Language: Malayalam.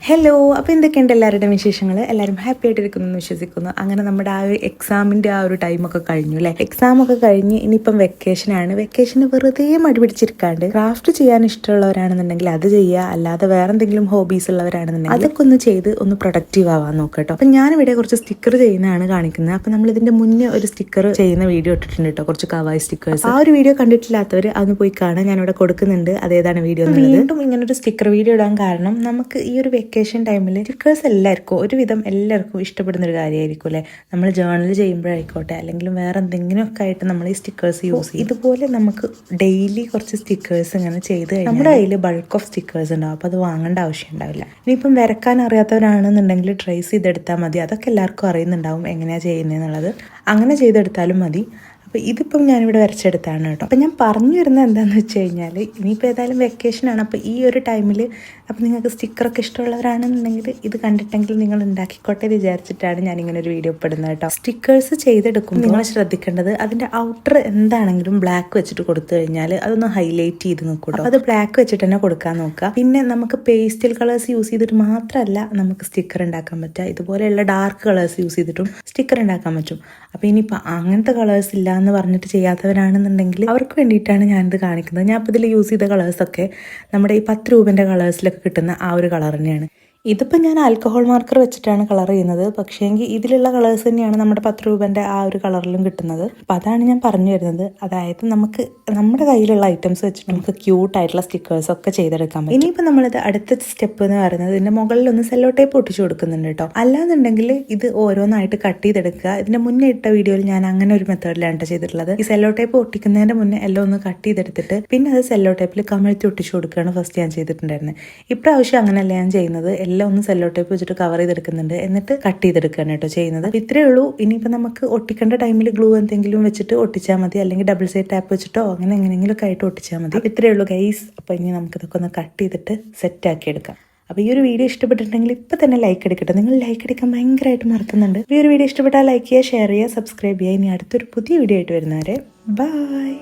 ഹലോ, അപ്പോൾ എന്തൊക്കെയുണ്ട് എല്ലാവരുടെയും വിശേഷങ്ങൾ? എല്ലാവരും ഹാപ്പി ആയിട്ടിരിക്കുന്നു എന്ന് വിശ്വസിക്കുന്നു. അങ്ങനെ നമ്മുടെ ആ ഒരു എക്സാമിൻ്റെ ആ ഒരു ടൈമൊക്കെ കഴിഞ്ഞു അല്ലേ? എക്സാമൊക്കെ കഴിഞ്ഞ് ഇനിയിപ്പം വെക്കേഷനാണ്. വെക്കേഷന് വെറുതെ മടി പിടിച്ചിരിക്കാണ്ട് ക്രാഫ്റ്റ് ചെയ്യാൻ ഇഷ്ടമുള്ളവരാണെന്നുണ്ടെങ്കിൽ അത് ചെയ്യുക, അല്ലാതെ വേറെ എന്തെങ്കിലും ഹോബീസ് ഉള്ളവരാണെന്നുണ്ടെങ്കിൽ അതൊക്കെ ഒന്ന് ചെയ്ത് ഒന്ന് പ്രൊഡക്റ്റീവ് ആവാൻ നോക്കട്ടോ. അപ്പം ഞാനിവിടെ കുറച്ച് സ്റ്റിക്കർ ചെയ്യുന്നതാണ് കാണിക്കുന്നത്. അപ്പം നമ്മൾ ഇതിൻ്റെ മുന്നേ ഒരു സ്റ്റിക്കർ ചെയ്യുന്ന വീഡിയോ ഇട്ടിട്ടുണ്ട് കേട്ടോ, കുറച്ച് കവായി സ്റ്റിക്കേഴ്സ്. ആ ഒരു വീഡിയോ കണ്ടിട്ടില്ലാത്തവർ അതൊന്ന് പോയി കാണാൻ ഞാനിവിടെ കൊടുക്കുന്നുണ്ട്. അതേതാണ് വീഡിയോ? വീണ്ടും ഇങ്ങനൊരു സ്റ്റിക്കർ വീഡിയോ ഇടാൻ കാരണം നമുക്ക് ഈ ഒരു വെക്കേഷൻ ടൈമിൽ സ്റ്റിക്കേഴ്സ് എല്ലാവർക്കും ഒരുവിധം എല്ലാവർക്കും ഇഷ്ടപ്പെടുന്ന ഒരു കാര്യമായിരിക്കും അല്ലേ? നമ്മൾ ജേർണൽ ചെയ്യുമ്പോഴായിക്കോട്ടെ, അല്ലെങ്കിൽ വേറെ എന്തെങ്കിലുമൊക്കെ ആയിട്ട് നമ്മൾ ഈ സ്റ്റിക്കേഴ്സ് യൂസ് ചെയ്യും. ഇതുപോലെ നമുക്ക് ഡെയിലി കുറച്ച് സ്റ്റിക്കേഴ്സ് ഇങ്ങനെ ചെയ്ത് കഴിഞ്ഞാൽ നമ്മുടെ കയ്യിൽ ബൾക്ക് ഓഫ് സ്റ്റിക്കേഴ്സ് ഉണ്ടാവും. അപ്പോൾ അത് വാങ്ങേണ്ട ആവശ്യം ഉണ്ടാവില്ല. ഇനിയിപ്പം വരക്കാൻ അറിയാത്തവരാണെന്നുണ്ടെങ്കിൽ ട്രേസ് ചെയ്തെടുത്താൽ മതി. അതൊക്കെ എല്ലാവർക്കും അറിയുന്നുണ്ടാവും എങ്ങനെയാണ് ചെയ്യുന്നതെന്നുള്ളത്. അങ്ങനെ ചെയ്തെടുത്താലും മതി. അപ്പോൾ ഇതിപ്പം ഞാനിവിടെ വരച്ചെടുത്താണ് കേട്ടോ. അപ്പം ഞാൻ പറഞ്ഞു വരുന്നത് എന്താണെന്ന് വെച്ച് കഴിഞ്ഞാൽ, ഇനിയിപ്പോൾ ഏതായാലും വെക്കേഷനാണ്. അപ്പോൾ ഈ ഒരു ടൈമിൽ അപ്പോൾ നിങ്ങൾക്ക് സ്റ്റിക്കറൊക്കെ ഇഷ്ടമുള്ളവരാണെന്നുണ്ടെങ്കിൽ ഇത് കണ്ടിട്ടെങ്കിൽ നിങ്ങൾ ഉണ്ടാക്കിക്കോട്ടെ വിചാരിച്ചിട്ടാണ് ഞാനിങ്ങനെ ഒരു വീഡിയോ പെടുന്നത് കേട്ടോ. സ്റ്റിക്കേഴ്സ് ചെയ്തെടുക്കും നിങ്ങൾ ശ്രദ്ധിക്കേണ്ടത്, അതിൻ്റെ ഔട്ടർ എന്താണെങ്കിലും ബ്ലാക്ക് വെച്ചിട്ട് കൊടുത്തു കഴിഞ്ഞാൽ അതൊന്ന് ഹൈലൈറ്റ് ചെയ്ത് നിൽക്കും കേട്ടോ. അത് ബ്ലാക്ക് വെച്ചിട്ട് തന്നെ കൊടുക്കാൻ നോക്കുക. പിന്നെ നമുക്ക് പേസ്റ്റൽ കളേഴ്സ് യൂസ് ചെയ്തിട്ട് മാത്രമല്ല നമുക്ക് സ്റ്റിക്കർ ഉണ്ടാക്കാൻ പറ്റുക, ഇതുപോലെയുള്ള ഡാർക്ക് കളേഴ്സ് യൂസ് ചെയ്തിട്ടും സ്റ്റിക്കർ ഉണ്ടാക്കാൻ പറ്റും. അപ്പോൾ ഇനിയിപ്പോൾ അങ്ങനത്തെ കളേഴ്സ് ഇല്ല എന്ന് പറഞ്ഞിട്ട് ചെയ്യാത്തവരാണെന്നുണ്ടെങ്കിൽ അവർക്ക് വേണ്ടിയിട്ടാണ് ഞാനിത് കാണിക്കുന്നത്. ഞാൻ ഇപ്പോൾ ഇതിൽ യൂസ് ചെയ്ത കളേഴ്സൊക്കെ നമ്മുടെ ഈ 10 രൂപേൻ്റെ കളേഴ്സിലൊക്കെ കിട്ടുന്ന ആ ഒരു കളർ തന്നെയാണ്. ഇതിപ്പോൾ ഞാൻ ആൽക്കഹോൾ മാർക്കർ വെച്ചിട്ടാണ് കളർ ചെയ്യുന്നത്. പക്ഷേങ്കിൽ ഇതിലുള്ള കളേഴ്സ് തന്നെയാണ് നമ്മുടെ 10 രൂപേൻ്റെ ആ ഒരു കളറിലും കിട്ടുന്നത്. അപ്പോൾ അതാണ് ഞാൻ പറഞ്ഞു വരുന്നത്. അതായത് നമുക്ക് നമ്മുടെ കയ്യിലുള്ള ഐറ്റംസ് വെച്ചിട്ട് നമുക്ക് ക്യൂട്ടായിട്ടുള്ള സ്റ്റിക്കേഴ്സ് ഒക്കെ ചെയ്തെടുക്കാൻ പറ്റും. ഇനിയിപ്പോൾ നമ്മളിത് അടുത്ത സ്റ്റെപ്പ് എന്ന് പറയുന്നത് ഇതിൻ്റെ മുകളിലൊന്ന് സെല്ലോ ടേപ്പ് ഒട്ടിച്ചു കൊടുക്കുന്നുണ്ട് കേട്ടോ. അല്ലാന്നുണ്ടെങ്കിൽ ഇത് ഓരോന്നായിട്ട് കട്ട് ചെയ്തെടുക്കുക. ഇതിൻ്റെ മുന്നേ ഇട്ട വീഡിയോയിൽ ഞാൻ അങ്ങനെ ഒരു മെത്തേഡിലാണ് ചെയ്തിട്ടുള്ളത്. ഈ സെല്ലോ ടേപ്പ് ഒട്ടിക്കുന്നതിൻ്റെ മുന്നേ എല്ലാം ഒന്ന് കട്ട് ചെയ്തെടുത്തിട്ട് പിന്നെ അത് സെല്ലോ ടേപ്പിൽ കമഴ്ത്തി ഒട്ടിച്ചു കൊടുക്കുകയാണ് ഫസ്റ്റ് ഞാൻ ചെയ്തിട്ടുണ്ടായിരുന്നത്. ഇപ്രാവശ്യം അങ്ങനെയല്ല ഞാൻ ചെയ്യുന്നത്. എല്ലാം ഒന്ന് സെല്ലോ ടേപ്പ് വെച്ചിട്ട് കവർ ചെയ്തെടുക്കുന്നുണ്ട്, എന്നിട്ട് കട്ട് ചെയ്തെടുക്കുകയാണ് കേട്ടോ ചെയ്യുന്നത്. ഇത്രയേ ഉള്ളൂ. ഇനിയിപ്പോൾ നമുക്ക് ഒട്ടിക്കേണ്ട ടൈമിൽ ഗ്ലൂ എന്തെങ്കിലും വെച്ചിട്ട് ഒട്ടിച്ചാൽ മതി, അല്ലെങ്കിൽ ഡബിൾ സൈഡ് ടാപ്പ് വെച്ചിട്ടോ അങ്ങനെ എങ്ങനെയെങ്കിലുമൊക്കെ ആയിട്ട് ഒട്ടിച്ചാൽ മതി. ഇത്രയേ ഉള്ളൂ ഗൈസ്. അപ്പോൾ ഇനി നമുക്കിതൊക്കെ ഒന്ന് കട്ട് ചെയ്തിട്ട് സെറ്റ് ആക്കി എടുക്കാം. അപ്പോൾ ഈ ഒരു വീഡിയോ ഇഷ്ടപ്പെട്ടിട്ടുണ്ടെങ്കിൽ ഇപ്പം തന്നെ ലൈക്ക് അടിക്കട്ടെ. നിങ്ങൾ ലൈക്ക് അടിക്കാൻ ഭയങ്കരമായിട്ട് മറക്കുന്നുണ്ട്. ഈ ഒരു വീഡിയോ ഇഷ്ടപ്പെട്ടാൽ ലൈക്ക് ചെയ്യുക, ഷെയർ ചെയ്യുക, സബ്സ്ക്രൈബ് ചെയ്യുക. ഇനി അടുത്തൊരു പുതിയ വീഡിയോ ആയിട്ട് വരുന്നവരെ ബൈ.